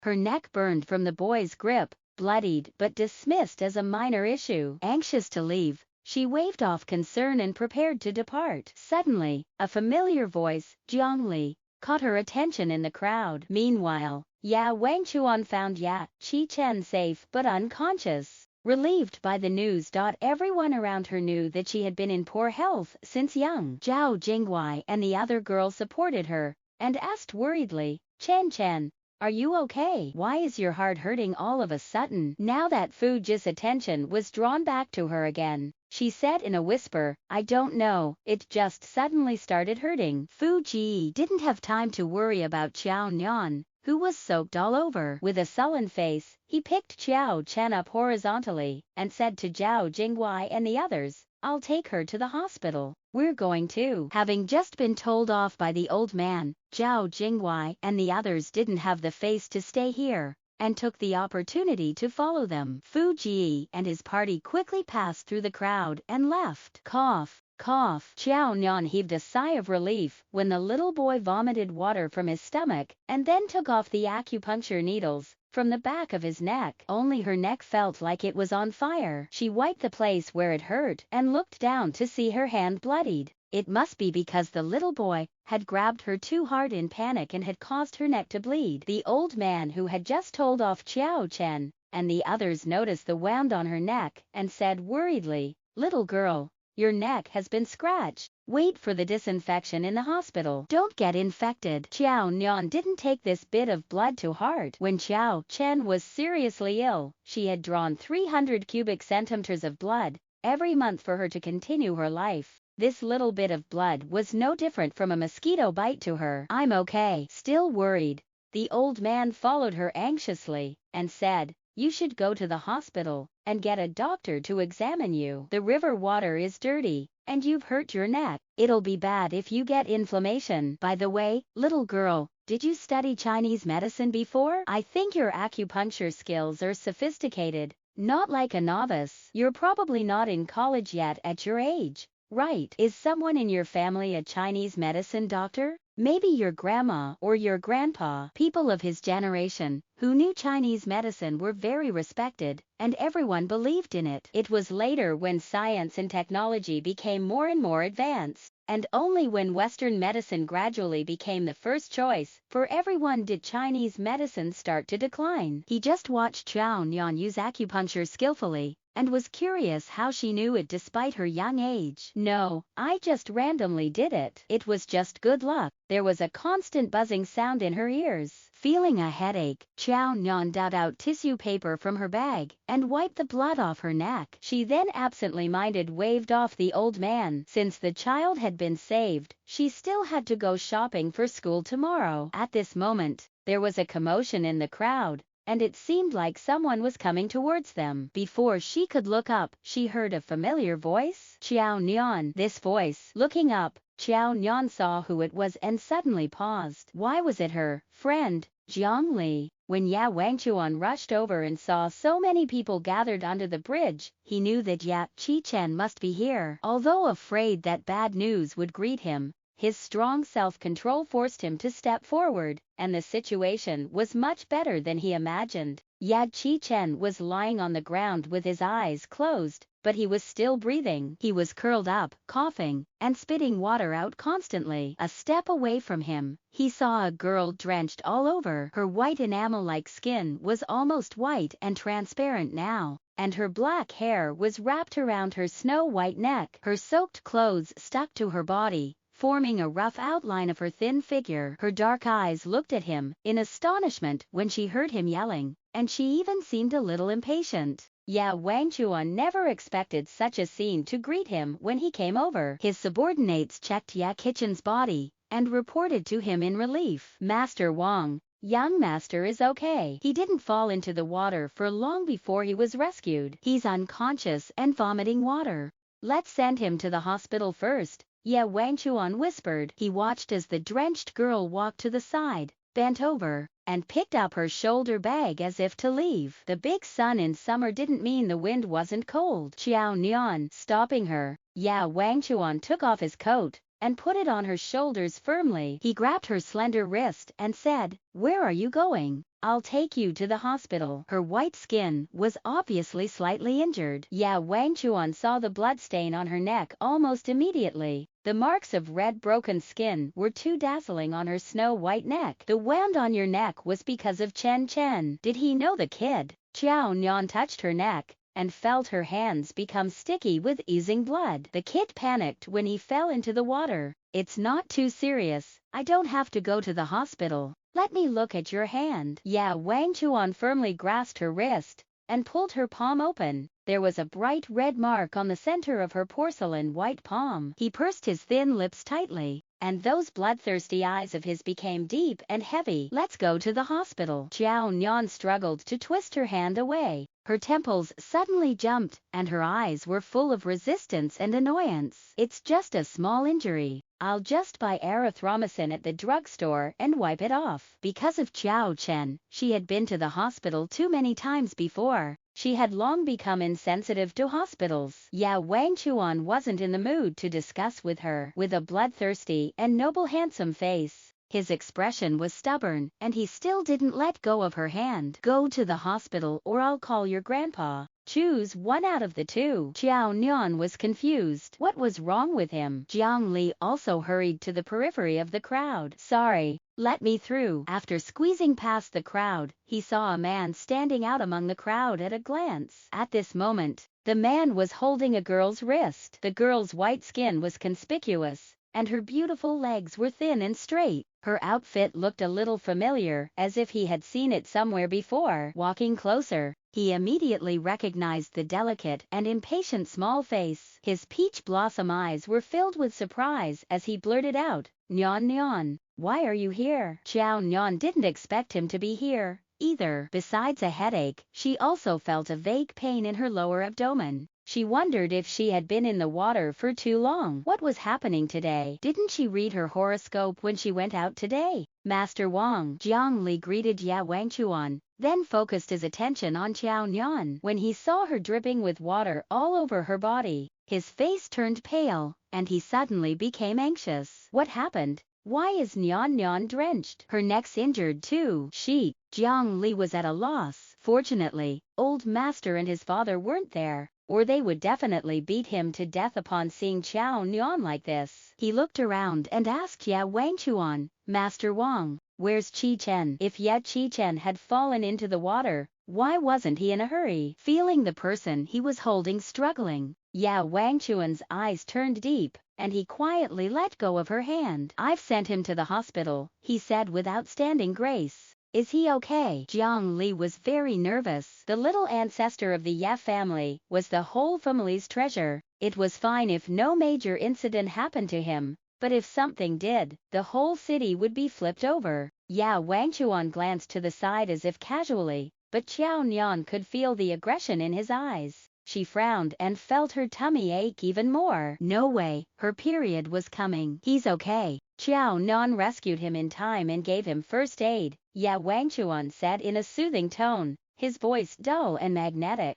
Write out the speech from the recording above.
her neck burned from the boy's grip, bloodied but dismissed as a minor issue. Anxious to leave, she waved off concern and prepared to depart. Suddenly, a familiar voice, Jiangli, caught her attention in the crowd. Meanwhile, Wangchuan found Qi-chen safe but unconscious. Relieved by the news, everyone around her knew that she had been in poor health since young. Zhao Jingwei and the other girl supported her, and asked worriedly, Chen, are you okay? Why is your heart hurting all of a sudden? Now that Fu Ji's attention was drawn back to her again, she said in a whisper, I don't know, it just suddenly started hurting. Fu Ji didn't have time to worry about Qiao Nian, who was soaked all over. With a sullen face, he picked Qiao Chen up horizontally, and said to Zhao Jingwei and the others, I'll take her to the hospital. We're going to. Having just been told off by the old man, Zhao Jingwei and the others didn't have the face to stay here, and took the opportunity to follow them. Fu Ji and his party quickly passed through the crowd and left. Cough. Qiao Nian heaved a sigh of relief when the little boy vomited water from his stomach and then took off the acupuncture needles from the back of his neck. Only her neck felt like it was on fire. She wiped the place where it hurt and looked down to see her hand bloodied. It must be because the little boy had grabbed her too hard in panic and had caused her neck to bleed. The old man who had just told off Qiao Chen and the others noticed the wound on her neck and said worriedly, Little girl, your neck has been scratched. Wait for the disinfection in the hospital. Don't get infected. Qiao Nian didn't take this bit of blood to heart. When Qiao Chen was seriously ill, she had drawn 300 cubic centimeters of blood every month for her to continue her life. This little bit of blood was no different from a mosquito bite to her. I'm okay. Still worried, the old man followed her anxiously and said, You should go to the hospital and get a doctor to examine you. The river water is dirty, and you've hurt your neck. It'll be bad if you get inflammation. By the way, little girl, did you study Chinese medicine before? I think your acupuncture skills are sophisticated, not like a novice. You're probably not in college yet at your age, right? Is someone in your family a Chinese medicine doctor? Maybe your grandma or your grandpa. People of his generation who knew Chinese medicine were very respected, and everyone believed in it. It was later when science and technology became more and more advanced, and only when Western medicine gradually became the first choice for everyone did Chinese medicine start to decline. He just watched Qiao Nian use acupuncture skillfully, and was curious how she knew it despite her young age. No, I just randomly did it. It was just good luck. There was a constant buzzing sound in her ears. Feeling a headache, Qiao Nian dug out tissue paper from her bag and wiped the blood off her neck. She then absently-minded waved off the old man. Since the child had been saved, she still had to go shopping for school tomorrow. At this moment, there was a commotion in the crowd, and it seemed like someone was coming towards them. Before she could look up, she heard a familiar voice. Qiao Nian. This voice. Looking up, Qiao Nian saw who it was and suddenly paused. Why was it her friend, Jiang Li? When Wangchuan rushed over and saw so many people gathered under the bridge, he knew that Qi-chen must be here. Although afraid that bad news would greet him, his strong self-control forced him to step forward, and the situation was much better than he imagined. Qi-chen was lying on the ground with his eyes closed, but he was still breathing. He was curled up, coughing, and spitting water out constantly. A step away from him, he saw a girl drenched all over. Her white enamel-like skin was almost white and transparent now, and her black hair was wrapped around her snow-white neck. Her soaked clothes stuck to her body, forming a rough outline of her thin figure. Her dark eyes looked at him in astonishment when she heard him yelling, and she even seemed a little impatient. Wangchuan never expected such a scene to greet him when he came over. His subordinates checked Kitchen's body and reported to him in relief. Master Wang, young master is okay. He didn't fall into the water for long before he was rescued. He's unconscious and vomiting water. Let's send him to the hospital first, Wangchuan whispered. He watched as the drenched girl walked to the side, bent over, and picked up her shoulder bag as if to leave. The big sun in summer didn't mean the wind wasn't cold. Qiao Nian, stopping her, Wangchuan took off his coat and put it on her shoulders firmly. He grabbed her slender wrist and said, "Where are you going? I'll take you to the hospital." Her white skin was obviously slightly injured. Wang Chuan saw the bloodstain on her neck almost immediately. The marks of red broken skin were too dazzling on her snow-white neck. "The wound on your neck was because of Chen Chen. Did he know the kid?" Xiao Nian touched her neck and felt her hands become sticky with oozing blood. The kid panicked when he fell into the water. "It's not too serious. I don't have to go to the hospital. Let me look at your hand." Wang Chuan firmly grasped her wrist and pulled her palm open. There was a bright red mark on the center of her porcelain white palm. He pursed his thin lips tightly, and those bloodthirsty eyes of his became deep and heavy. "Let's go to the hospital." Xiao Nian struggled to twist her hand away. Her temples suddenly jumped, and her eyes were full of resistance and annoyance. "It's just a small injury. I'll just buy erythromycin at the drugstore and wipe it off." Because of Xiao Chen, she had been to the hospital too many times before. She had long become insensitive to hospitals. Wang Chuan wasn't in the mood to discuss with her. With a bloodthirsty and noble handsome face, his expression was stubborn, and he still didn't let go of her hand. "Go to the hospital or I'll call your grandpa. Choose one out of the two." Xiao Nian was confused. What was wrong with him? Jiang Li also hurried to the periphery of the crowd. "Sorry, let me through." After squeezing past the crowd, he saw a man standing out among the crowd at a glance. At this moment, the man was holding a girl's wrist. The girl's white skin was conspicuous, and her beautiful legs were thin and straight. Her outfit looked a little familiar, as if he had seen it somewhere before. Walking closer, he immediately recognized the delicate and impatient small face. His peach blossom eyes were filled with surprise as he blurted out, "Nian Nian, why are you here?" Xiao Nian didn't expect him to be here either. Besides a headache, she also felt a vague pain in her lower abdomen. She wondered if she had been in the water for too long. What was happening today? Didn't she read her horoscope when she went out today? "Master Wang." Jiang Li greeted Wang Chuan, then focused his attention on Xiao Nian. When he saw her dripping with water all over her body, his face turned pale, and he suddenly became anxious. "What happened? Why is Nian Nian drenched? Her neck's injured too." Jiang Li was at a loss. Fortunately, old master and his father weren't there, or they would definitely beat him to death upon seeing Xiao Nian like this. He looked around and asked Wang Chuan, "Master Wang, where's Qi Chen?" If Qi Chen had fallen into the water, why wasn't he in a hurry? Feeling the person he was holding struggling, Wang Chuan's eyes turned deep, and he quietly let go of her hand. "I've sent him to the hospital," he said with outstanding grace. "Is he okay?" Jiang Li was very nervous. The little ancestor of the Ye family was the whole family's treasure. It was fine if no major incident happened to him, but if something did, the whole city would be flipped over. Wang Chuan glanced to the side as if casually, but Xiao Nian could feel the aggression in his eyes. She frowned and felt her tummy ache even more. No way, her period was coming. "He's okay." Xiao Nian rescued him in time and gave him first aid, Wang Chuan said in a soothing tone, his voice dull and magnetic.